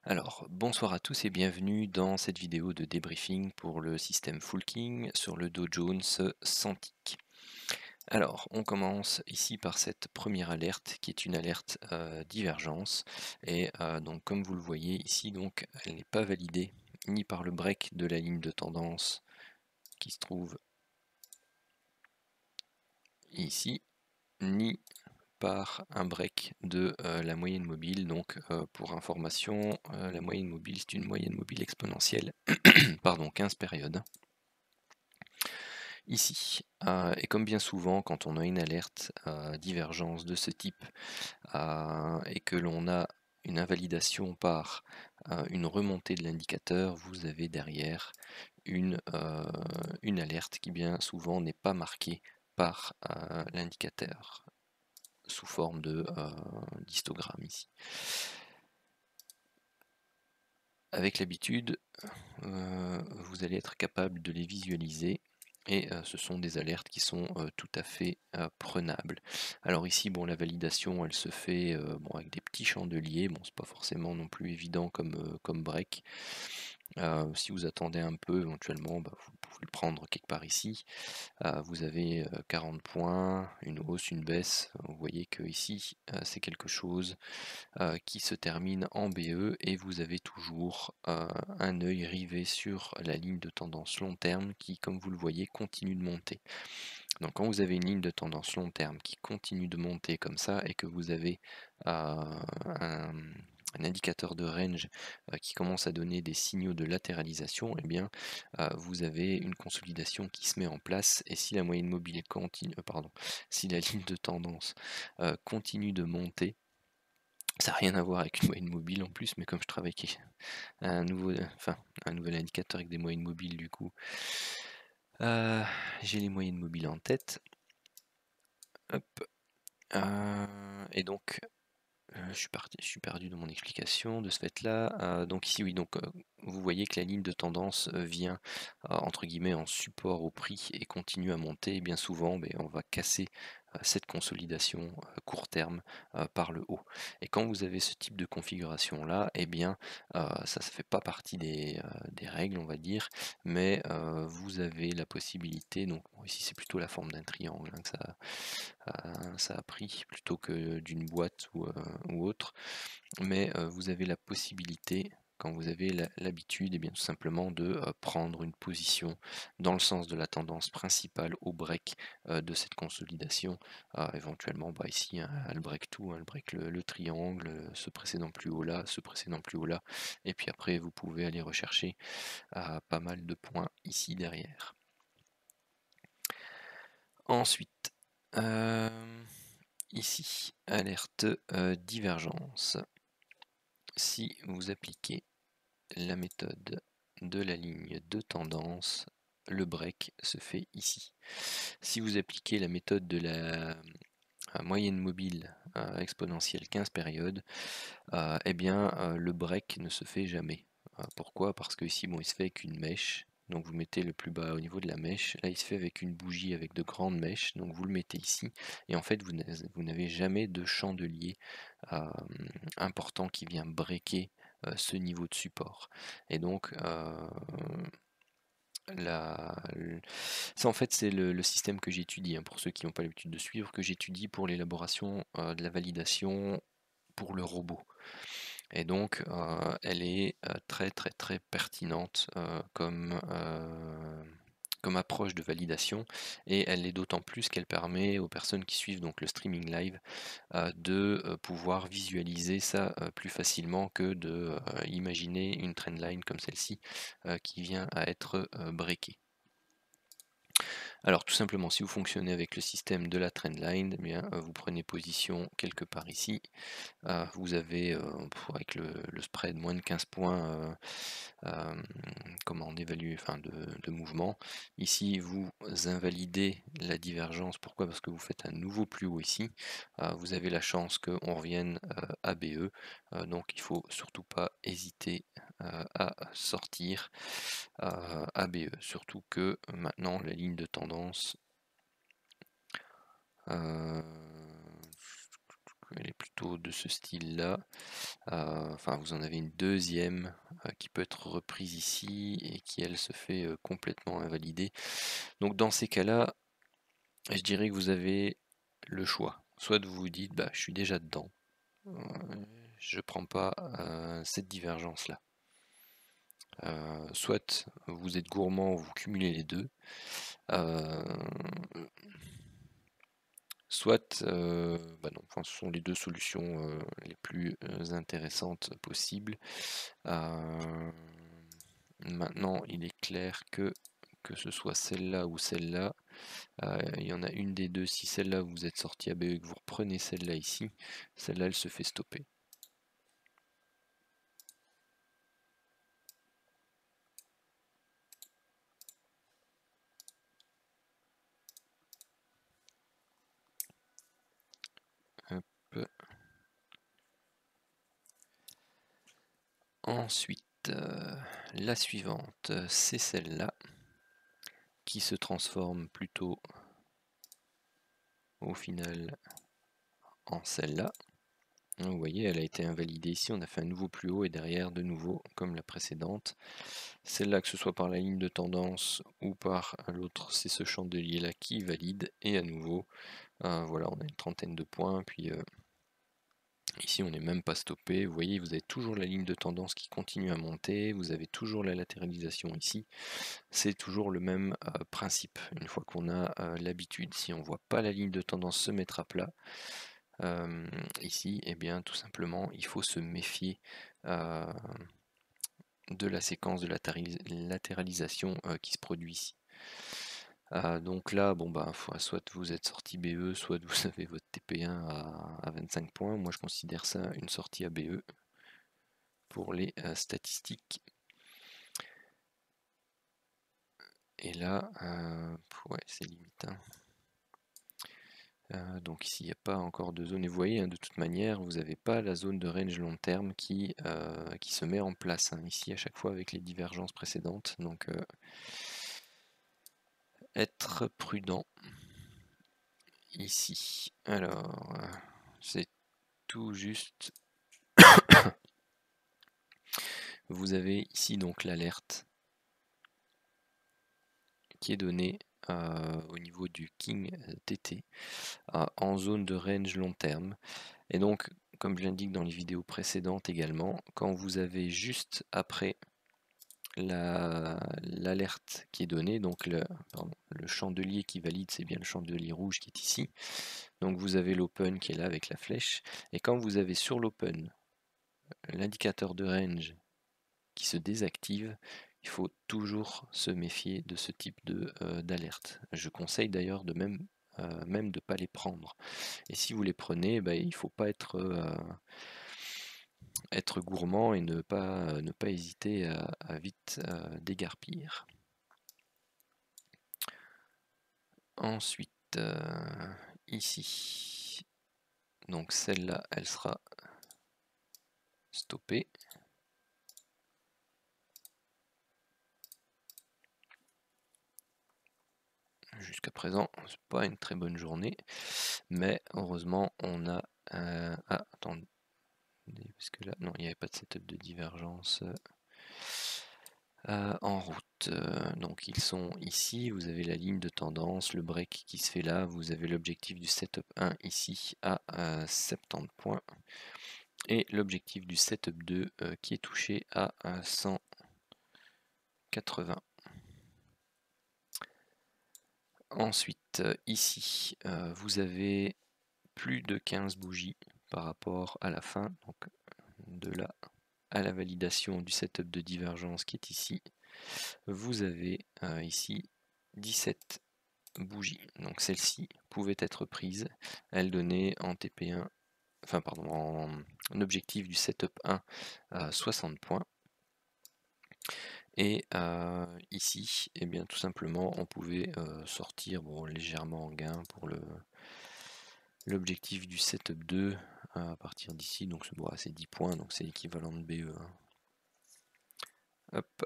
Alors, bonsoir à tous et bienvenue dans cette vidéo de débriefing pour le système Full King sur le Dow Jones 100 ticks. Alors, on commence ici par cette première alerte qui est une alerte divergence et donc comme vous le voyez ici, donc elle n'est pas validée ni par le break de la ligne de tendance qui se trouve ici, ni par un break de la moyenne mobile. Donc pour information, la moyenne mobile c'est une moyenne mobile exponentielle, pardon, 15 périodes. Ici, et comme bien souvent quand on a une alerte divergence de ce type et que l'on a une invalidation par une remontée de l'indicateur, vous avez derrière une alerte qui bien souvent n'est pas marquée par l'indicateur sous forme d'histogramme ici. Avec l'habitude, vous allez être capable de les visualiser et ce sont des alertes qui sont tout à fait prenables. Alors ici, bon, la validation, elle se fait bon, avec des petits chandeliers. Bon, c'est pas forcément non plus évident comme break. Si vous attendez un peu, éventuellement, vous pouvez le prendre quelque part ici. Vous avez 40 points, une hausse, une baisse. Vous voyez que ici, c'est quelque chose qui se termine en BE et vous avez toujours un œil rivé sur la ligne de tendance long terme qui, comme vous le voyez, continue de monter. Donc quand vous avez une ligne de tendance long terme qui continue de monter comme ça et que vous avez un indicateur de range qui commence à donner des signaux de latéralisation, eh bien vous avez une consolidation qui se met en place et si la moyenne mobile continue, si la ligne de tendance continue de monter, ça n'a rien à voir avec une moyenne mobile en plus, mais comme je travaille avec un nouvel indicateur avec des moyennes mobiles, du coup, j'ai les moyennes mobiles en tête. Hop. Et donc, je suis perdu dans mon explication de ce fait-là. Donc ici, oui, donc vous voyez que la ligne de tendance vient entre guillemets en support au prix et continue à monter. Et bien souvent, on va casser cette consolidation court terme par le haut. Et quand vous avez ce type de configuration là, eh bien ça ne fait pas partie des règles, on va dire, mais vous avez la possibilité, donc bon, ici c'est plutôt la forme d'un triangle hein, que ça a pris plutôt que d'une boîte ou autre, mais vous avez la possibilité, quand vous avez l'habitude, et bien tout simplement de prendre une position dans le sens de la tendance principale au break de cette consolidation, éventuellement ici elle break tout, elle break le triangle, ce précédent plus haut là, ce précédent plus haut là, et puis après vous pouvez aller rechercher pas mal de points ici derrière. Ensuite, ici, alerte divergence. Si vous appliquez la méthode de la ligne de tendance, le break se fait ici. Si vous appliquez la méthode de la moyenne mobile exponentielle 15 périodes, eh bien le break ne se fait jamais. Pourquoi? Parce que ici, bon, il se fait avec une mèche. Donc vous mettez le plus bas au niveau de la mèche. Là, il se fait avec une bougie avec de grandes mèches. Donc vous le mettez ici. Et en fait, vous n'avez jamais de chandelier important qui vient breaker ce niveau de support. Et donc, ça en fait c'est le système que j'étudie, hein, pour ceux qui n'ont pas l'habitude de suivre, que j'étudie pour l'élaboration de la validation pour le robot. Et donc elle est très très très pertinente comme approche de validation, et elle est d'autant plus qu'elle permet aux personnes qui suivent donc le streaming live de pouvoir visualiser ça plus facilement que de imaginer une trendline comme celle-ci qui vient à être breakée. Alors tout simplement, si vous fonctionnez avec le système de la trendline, eh bien, vous prenez position quelque part ici. Vous avez avec le spread moins de 15 points comment d'évaluer, de mouvement. Ici, vous invalidez la divergence. Pourquoi? Parce que vous faites un nouveau plus haut ici. Vous avez la chance qu'on revienne à BE. Donc il faut surtout pas hésiter à sortir à BE. Surtout que maintenant la ligne de tendance elle est plutôt de ce style-là. Enfin, vous en avez une deuxième qui peut être reprise ici et qui, elle, se fait complètement invalider. Donc dans ces cas-là, je dirais que vous avez le choix. Soit vous vous dites, bah, je suis déjà dedans, je prends pas cette divergence-là. Soit vous êtes gourmand, vous cumulez les deux. Soit, bah non, enfin, ce sont les deux solutions les plus intéressantes possibles. Maintenant, il est clair que ce soit celle-là ou celle-là, il y en a une des deux. Si celle-là vous êtes sorti à BE et que vous reprenez celle-là ici, celle-là elle se fait stopper. Hop. Ensuite, la suivante, c'est celle-là qui se transforme plutôt au final en celle-là. Vous voyez, elle a été invalidée ici, on a fait un nouveau plus haut et derrière de nouveau comme la précédente. Celle-là, que ce soit par la ligne de tendance ou par l'autre, c'est ce chandelier là qui valide et à nouveau, voilà, on a une trentaine de points, puis ici on n'est même pas stoppé. Vous voyez, vous avez toujours la ligne de tendance qui continue à monter, vous avez toujours la latéralisation ici, c'est toujours le même principe. Une fois qu'on a l'habitude, si on ne voit pas la ligne de tendance se mettre à plat, ici, eh bien, tout simplement, il faut se méfier de la séquence de latéralisation qui se produit ici. Donc là, bon bah, soit vous êtes sorti BE, soit vous avez votre TP1 à 25 points. Moi, je considère ça une sortie à BE pour les statistiques. Et là, ouais, c'est limite. Hein. Donc ici il n'y a pas encore de zone, et vous voyez, hein, de toute manière vous n'avez pas la zone de range long terme qui se met en place, hein, ici à chaque fois avec les divergences précédentes, donc être prudent ici. Alors c'est tout juste, vous avez ici donc l'alerte qui est donnée au niveau du King TT en zone de range long terme. Et donc, comme je l'indique dans les vidéos précédentes également, quand vous avez juste après l'alerte qui est donnée, donc le chandelier qui valide, c'est bien le chandelier rouge qui est ici. Donc vous avez l'open qui est là avec la flèche. Et quand vous avez sur l'open l'indicateur de range qui se désactive, il faut toujours se méfier de ce type d'alerte. Je conseille d'ailleurs de même de ne pas les prendre. Et si vous les prenez, bah, il ne faut pas être gourmand et ne pas hésiter à vite dégarpir. Ensuite, ici, donc celle-là, elle sera stoppée. Jusqu'à présent, c'est pas une très bonne journée, mais heureusement, on a ah, attendez, parce que là, non, il n'y avait pas de setup de divergence en route. Donc ils sont ici, vous avez la ligne de tendance, le break qui se fait là, vous avez l'objectif du setup 1 ici à 70 points et l'objectif du setup 2 qui est touché à 180. Ensuite, ici, vous avez plus de 15 bougies par rapport à la fin, donc de là à la validation du setup de divergence qui est ici. Vous avez ici 17 bougies, donc celle-ci pouvait être prise, elle donnait en TP1, enfin pardon, en objectif du setup 1 à 60 points. Et ici, eh bien, tout simplement, on pouvait sortir légèrement en gain pour l'objectif du setup 2 à partir d'ici. Donc c'est 10 points, donc c'est l'équivalent de BE. Hein. Hop.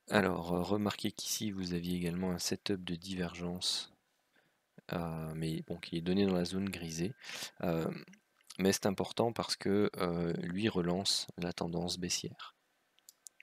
Alors, remarquez qu'ici, vous aviez également un setup de divergence mais bon, qui est donné dans la zone grisée. Mais c'est important parce que lui relance la tendance baissière.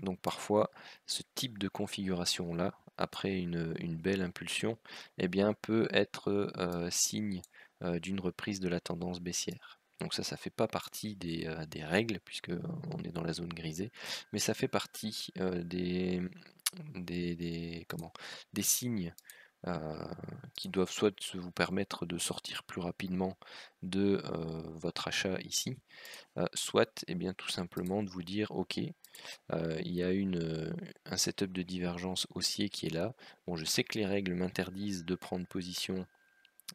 Donc parfois, ce type de configuration-là, après une belle impulsion, eh bien, peut être signe d'une reprise de la tendance baissière. Donc ça ne fait pas partie des règles, puisque on est dans la zone grisée, mais ça fait partie des signes qui doivent soit vous permettre de sortir plus rapidement de votre achat ici, soit eh bien, tout simplement de vous dire ok, il y a un setup de divergence haussier qui est là. Bon, je sais que les règles m'interdisent de prendre position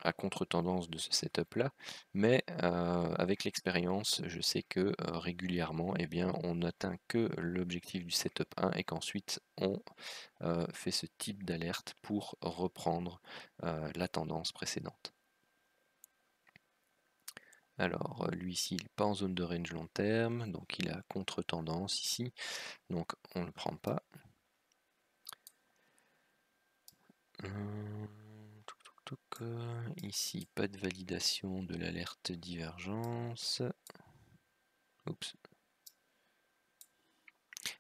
à contre-tendance de ce setup là, mais avec l'expérience, je sais que régulièrement, eh bien, on n'atteint que l'objectif du setup 1 et qu'ensuite on fait ce type d'alerte pour reprendre la tendance précédente. Alors lui ici, il n'est pas en zone de range long terme, donc il est à contre-tendance ici, donc on ne le prend pas. Ici, pas de validation de l'alerte divergence. Oups.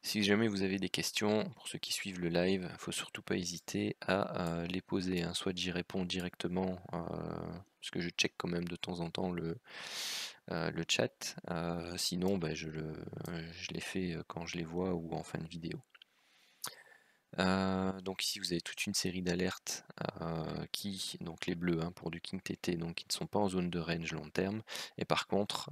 Si jamais vous avez des questions, pour ceux qui suivent le live, il ne faut surtout pas hésiter à les poser. Hein. Soit j'y réponds directement, parce que je check quand même de temps en temps le chat. Sinon, bah, je les fais quand je les vois ou en fin de vidéo. Donc ici vous avez toute une série d'alertes qui, donc les bleus hein, pour du King TT, donc qui ne sont pas en zone de range long terme, et par contre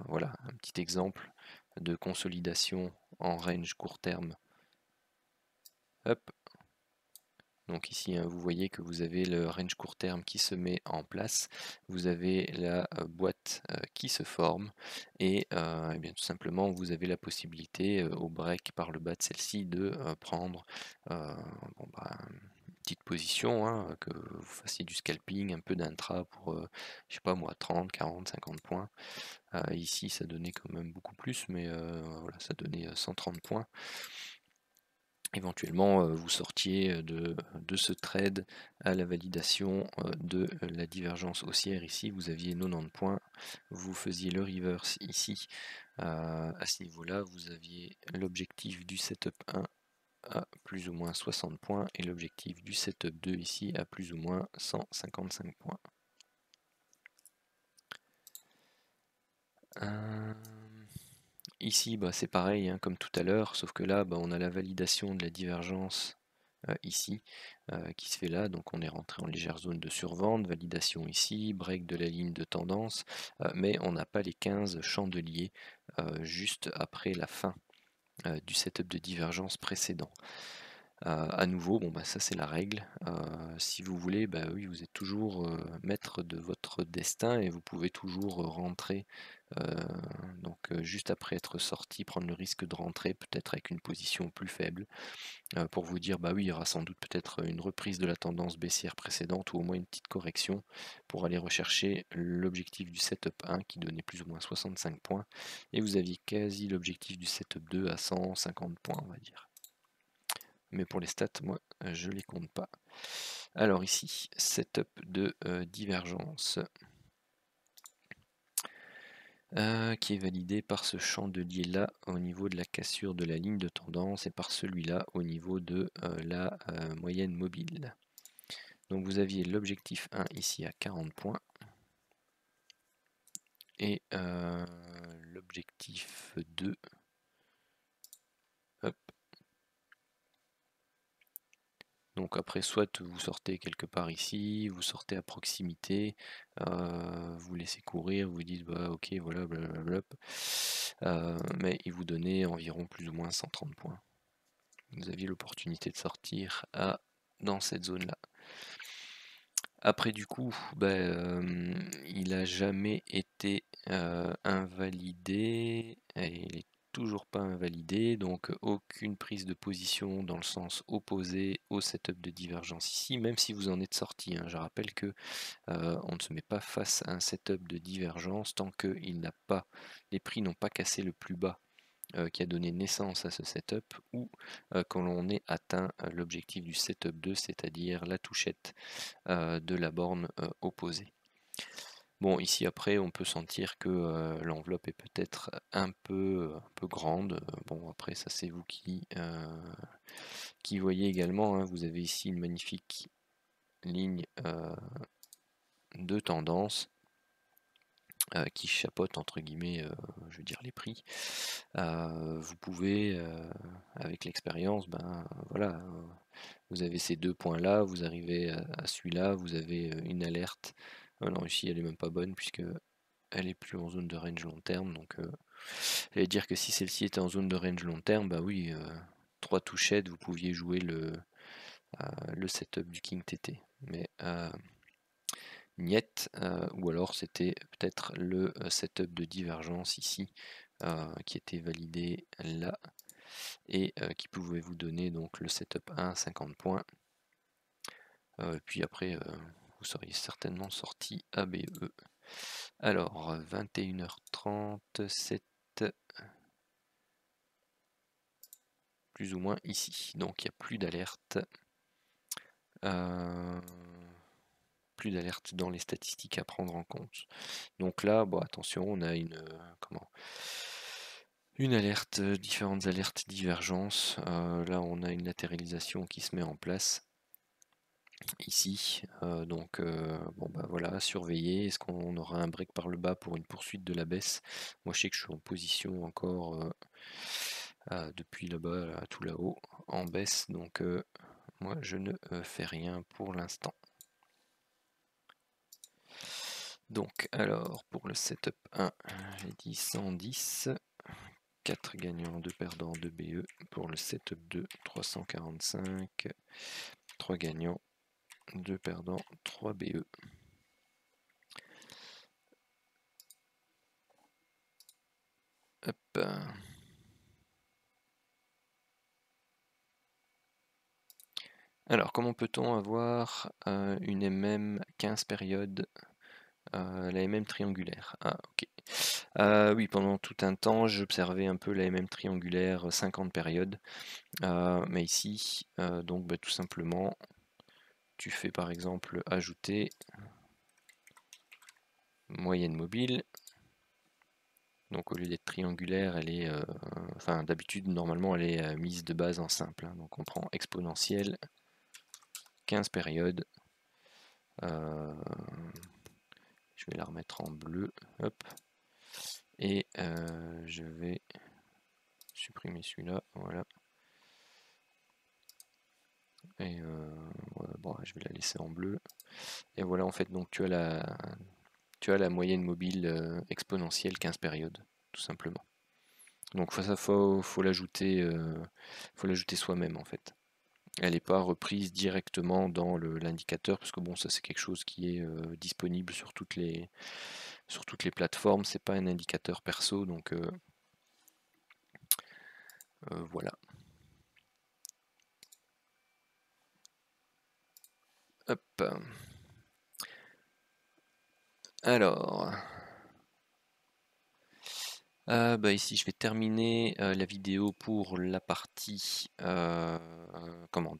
voilà un petit exemple de consolidation en range court terme. Hop. Donc ici hein, vous voyez que vous avez le range court terme qui se met en place, vous avez la boîte qui se forme et, eh bien tout simplement vous avez la possibilité au break par le bas de celle-ci de prendre bon, bah, une petite position, hein, que vous fassiez du scalping, un peu d'intra pour je sais pas moi 30, 40, 50 points. Ici ça donnait quand même beaucoup plus, mais voilà, ça donnait 130 points. Éventuellement vous sortiez de ce trade à la validation de la divergence haussière. Ici vous aviez 90 points, vous faisiez le reverse ici à ce niveau là, vous aviez l'objectif du setup 1 à plus ou moins 60 points et l'objectif du setup 2 ici à plus ou moins 155 points. Ici bah, c'est pareil hein, comme tout à l'heure, sauf que là bah, on a la validation de la divergence ici qui se fait là, donc on est rentré en légère zone de survente, validation ici, break de la ligne de tendance, mais on n'a pas les 15 chandeliers juste après la fin du setup de divergence précédent. À nouveau, bon bah ça c'est la règle. Si vous voulez, bah oui, vous êtes toujours maître de votre destin et vous pouvez toujours rentrer. Donc juste après être sorti, prendre le risque de rentrer, peut-être avec une position plus faible, pour vous dire bah oui, il y aura sans doute peut-être une reprise de la tendance baissière précédente ou au moins une petite correction pour aller rechercher l'objectif du setup 1 qui donnait plus ou moins 65 points et vous aviez quasi l'objectif du setup 2 à 150 points on va dire. Mais pour les stats, moi, je les compte pas. Alors ici, setup de divergence qui est validé par ce chandelier là au niveau de la cassure de la ligne de tendance et par celui-là au niveau de la moyenne mobile. Donc vous aviez l'objectif 1 ici à 40 points et l'objectif 2 hop. Donc après, soit vous sortez quelque part ici, vous sortez à proximité, vous laissez courir, vous dites bah ok voilà blablabla, mais il vous donnait environ plus ou moins 130 points. Vous aviez l'opportunité de sortir dans cette zone là. Après du coup, il n'a jamais été invalidé, et il est toujours pas invalidé, donc aucune prise de position dans le sens opposé au setup de divergence ici, même si vous en êtes sorti. Hein. Je rappelle que on ne se met pas face à un setup de divergence tant que les prix n'ont pas cassé le plus bas qui a donné naissance à ce setup, ou quand l'on ait atteint l'objectif du setup 2, c'est-à-dire la touchette de la borne opposée. Bon, ici après, on peut sentir que l'enveloppe est peut-être un peu grande. Bon, après, ça c'est vous qui voyez également, hein. Vous avez ici une magnifique ligne de tendance qui chapeaute entre guillemets, je veux dire, les prix. Vous pouvez, avec l'expérience, ben voilà, vous avez ces deux points là, vous arrivez à celui-là, vous avez une alerte. Non, ici elle est même pas bonne puisque elle est plus en zone de range long terme, donc j'allais dire que si celle-ci était en zone de range long terme, bah oui, 3 touchettes, vous pouviez jouer le setup du King TT. Mais niet, ou alors c'était peut-être le setup de divergence ici qui était validé là et qui pouvait vous donner donc le setup 1 à 50 points. Puis après vous seriez certainement sorti ABE. Alors 21h30, c'est plus ou moins ici, donc il n'y a plus d'alerte. Plus d'alerte dans les statistiques à prendre en compte. Donc là, bon, attention, on a une alerte, différentes alertes divergence. Là, on a une latéralisation qui se met en place ici. Donc, bon, bah voilà, surveiller. Est-ce qu'on aura un break par le bas pour une poursuite de la baisse? Moi, je sais que je suis en position encore depuis là-bas, tout là-haut, en baisse. Donc, moi, je ne fais rien pour l'instant. Donc, alors, pour le setup 1, j'ai dit 110, 4 gagnants, 2 perdants, 2 BE. Pour le setup 2, 345, 3 gagnants, 2 perdants, 3 BE. Hop. Alors, comment peut-on avoir une MM 15 périodes, la MM triangulaire? Ah, ok. Oui, pendant tout un temps, j'observais un peu la MM triangulaire 50 périodes. Mais ici, donc bah, tout simplement, tu fais par exemple ajouter moyenne mobile. Donc au lieu d'être triangulaire, elle est, enfin d'habitude normalement elle est mise de base en simple, hein. Donc on prend exponentielle, 15 périodes. Je vais la remettre en bleu, hop. Et je vais supprimer celui-là, voilà. Et bon, je vais la laisser en bleu. Et voilà, en fait, donc tu as la moyenne mobile exponentielle 15 périodes, tout simplement. Donc ça, faut l'ajouter soi-même en fait. Elle n'est pas reprise directement dans l'indicateur, parce que bon, ça c'est quelque chose qui est disponible sur toutes les plateformes. C'est pas un indicateur perso, donc voilà. Hop. Alors, bah ici je vais terminer la vidéo pour la partie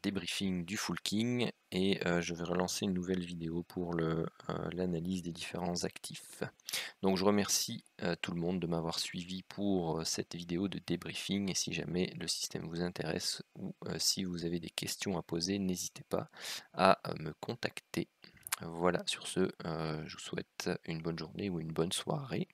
débriefing du Full King, et je vais relancer une nouvelle vidéo pour l'analyse des différents actifs. Donc je remercie tout le monde de m'avoir suivi pour cette vidéo de débriefing, et si jamais le système vous intéresse ou si vous avez des questions à poser, n'hésitez pas à me contacter. Voilà, sur ce, je vous souhaite une bonne journée ou une bonne soirée.